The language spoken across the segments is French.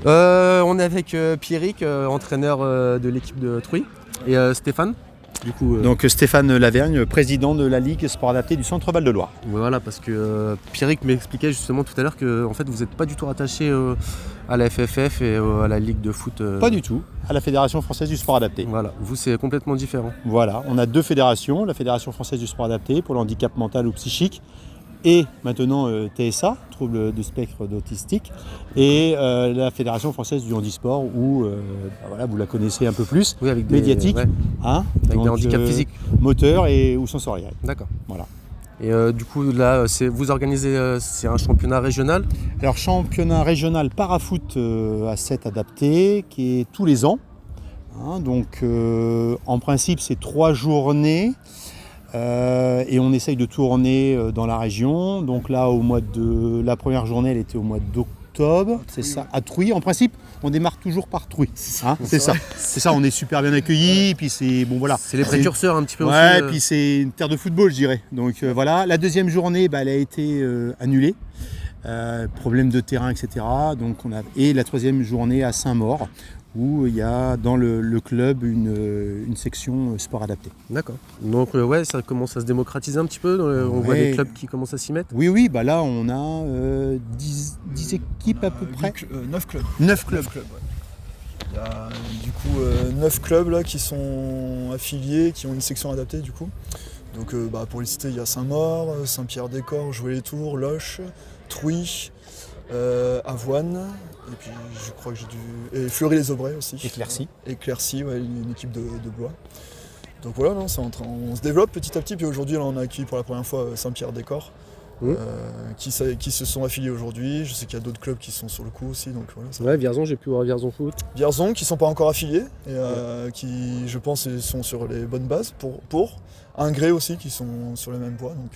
On est avec Pierrick, entraîneur de l'équipe de Trouy, et Stéphane. Du coup, Donc Stéphane Lavergne, président de la Ligue Sport Adapté du Centre Val de Loire. Voilà, parce que Pierrick m'expliquait justement tout à l'heure que en fait, vous n'êtes pas du tout rattaché à la FFF et à la Ligue de foot. Pas du tout, à la Fédération Française du Sport Adapté. Voilà, vous c'est complètement différent. Voilà, on a deux fédérations, la Fédération Française du Sport Adapté pour le handicap mental ou psychique et maintenant TSA, trouble du spectre d'autistique, et la Fédération Française du Handisport où voilà, vous la connaissez un peu plus, Oui, avec des médiatique, ouais, hein, avec donc, des handicaps physiques. moteur et ou sensoriel. D'accord. Voilà. Et du coup là, vous organisez c'est un championnat régional. Alors championnat régional parafoot à 7 adapté qui est tous les ans. Hein, donc en principe c'est 3 journées. Et on essaye de tourner dans la région. Donc là, la première journée, elle était au mois d'octobre. C'est ça, à Trouy. En principe, on démarre toujours par Trouy. Hein, c'est ça. C'est ça. On est super bien accueillis. Puis c'est bon, voilà. C'est les précurseurs un petit peu ouais, aussi. Puis c'est une terre de football, je dirais. Donc voilà. La deuxième journée, elle a été annulée. Problème de terrain, etc. Donc et la troisième journée à Saint-Maur, où il y a dans le club une section sport adapté. D'accord. Donc ouais, ça commence à se démocratiser un petit peu. On voit des clubs qui commencent à s'y mettre. Oui, bah là on a 10 équipes à peu près. 9 clubs. 9 clubs. Ouais. Il y a du coup 9 clubs là, qui sont affiliés, qui ont une section adaptée du coup. Donc pour les citer, il y a Saint-Maur, Saint-Pierre-des-Corps, Joué-les-Tours, Loches, Trouy, Avoine, et puis je crois que j'ai dû. Et Fleury-les-Aubrais aussi. Éclaircy, ouais, une équipe de Blois. Donc voilà, non, on se développe petit à petit, puis aujourd'hui là, on a accueilli pour la première fois Saint-Pierre-des-Corps, qui se sont affiliés aujourd'hui. Je sais qu'il y a d'autres clubs qui sont sur le coup aussi. Donc voilà, ouais, Vierzon, j'ai pu voir Vierzon Foot. Vierzon qui ne sont pas encore affiliés, et qui je pense sont sur les bonnes bases pour Ingré aussi qui sont sur les mêmes voies. Donc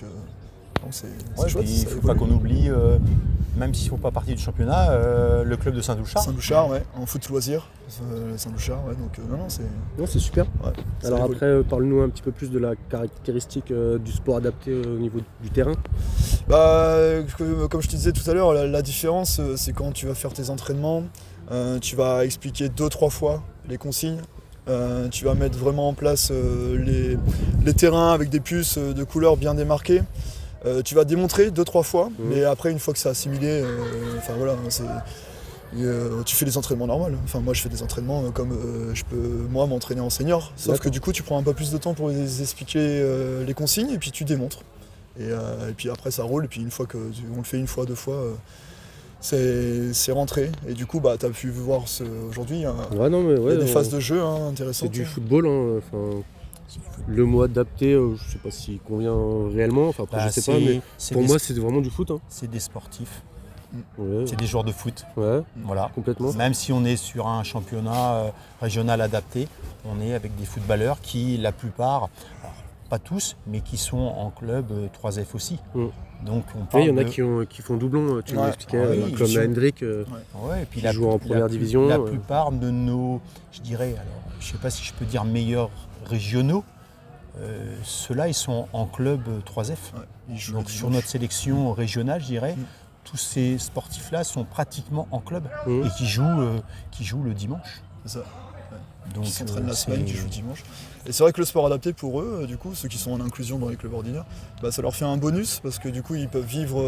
c'est chouette. Il ne faut pas qu'on oublie, même s'ils ne font pas partie du championnat, le club de Saint-Douchard. Saint-Douchard, ouais, en foot loisir. Saint-Douchard, ouais, donc non, c'est super. Ouais, alors après, parle-nous un petit peu plus de la caractéristique du sport adapté au niveau du terrain. Comme je te disais tout à l'heure, la différence, c'est quand tu vas faire tes entraînements, tu vas expliquer 2-3 fois les consignes. Tu vas mettre vraiment en place les terrains avec des puces de couleurs bien démarquées. Tu vas démontrer 2-3 fois, mais après une fois que c'est assimilé, tu fais des entraînements normaux. Enfin moi je fais des entraînements comme je peux moi m'entraîner en senior, sauf que du coup tu prends un peu plus de temps pour les expliquer les consignes et puis tu démontres. Et puis après ça roule, et puis une fois on le fait une fois, 2 fois. C'est rentré, et du coup tu as pu voir aujourd'hui, il y a des phases de jeu intéressantes. C'est du football, le mot adapté, je sais pas s'il convient réellement, enfin après je sais pas, mais pour moi c'est vraiment du foot. C'est des sportifs, ouais. C'est des joueurs de foot, voilà. Complètement. Même si on est sur un championnat régional adapté, on est avec des footballeurs qui, la plupart, alors, pas tous, mais qui sont en club 3F aussi. Donc il y en a qui font doublon, tu m'expliquais, comme Hendrik, et puis qui joue en première division. La plupart de nos, je dirais, alors, je ne sais pas si je peux dire meilleurs régionaux, ceux-là ils sont en club 3F. Donc sur notre sélection régionale, je dirais, tous ces sportifs-là sont pratiquement en club et qui jouent le dimanche. C'est ça. Donc, qui s'entraînent la semaine, qui jouent dimanche. Et c'est vrai que le sport adapté pour eux, du coup, ceux qui sont en inclusion dans les clubs ordinaires, ça leur fait un bonus parce que du coup ils peuvent vivre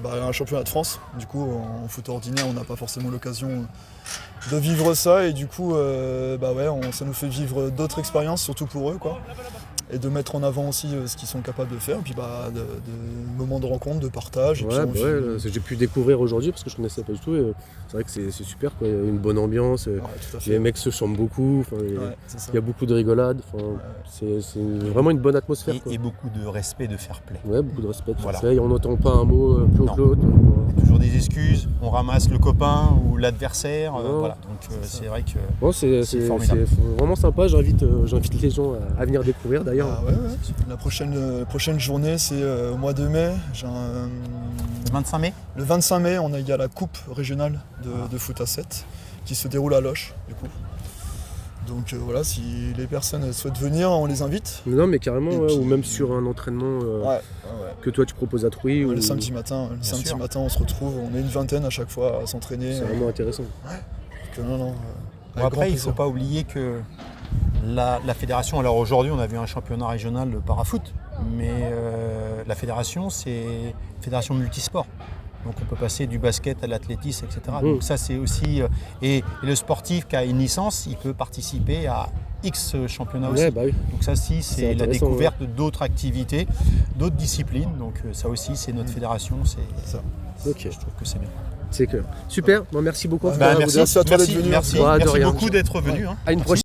un championnat de France. Du coup en foot ordinaire on n'a pas forcément l'occasion de vivre ça, et du coup ça nous fait vivre d'autres expériences, surtout pour eux, quoi. Et de mettre en avant aussi ce qu'ils sont capables de faire, et puis de moments de rencontre, de partage. J'ai pu découvrir aujourd'hui parce que je ne connaissais pas du tout. Et c'est vrai que c'est super, quoi. Il y a une bonne ambiance, les mecs se chantent beaucoup, il y a beaucoup de rigolade, c'est vraiment une bonne atmosphère. Et beaucoup de respect, de fair play. Ouais, beaucoup de respect, on n'entend pas un mot plus haut que l'autre. Il y a toujours des excuses, on ramasse le copain ou l'adversaire, voilà. Donc c'est vrai que c'est formidable. C'est vraiment sympa, j'invite les gens à venir découvrir d'ailleurs. La prochaine journée c'est au mois de mai. Le 25 mai. Le 25 mai, il y a la coupe régionale de foot à 7 qui se déroule à Loches, du coup. Donc voilà, si les personnes souhaitent venir, on les invite. Non, mais carrément, puis, ou même sur un entraînement que toi tu proposes à Trouy. Le samedi matin, on se retrouve, on est une vingtaine à chaque fois à s'entraîner. C'est vraiment intéressant. Après, il ne faut pas oublier que la fédération, alors aujourd'hui on avait un championnat régional de parafoot, mais la fédération c'est une fédération multisport. Donc on peut passer du basket à l'athlétisme, etc. Donc ça c'est aussi... et le sportif qui a une licence, il peut participer à X championnats aussi. Bah oui. Donc ça aussi c'est la découverte d'autres activités, d'autres disciplines. Donc ça aussi c'est notre fédération, c'est ça. Ok. Je trouve que c'est bien. C'est clair. Super, bon, merci beaucoup. Merci à toi d'être venu. Merci beaucoup d'être venu. À une prochaine.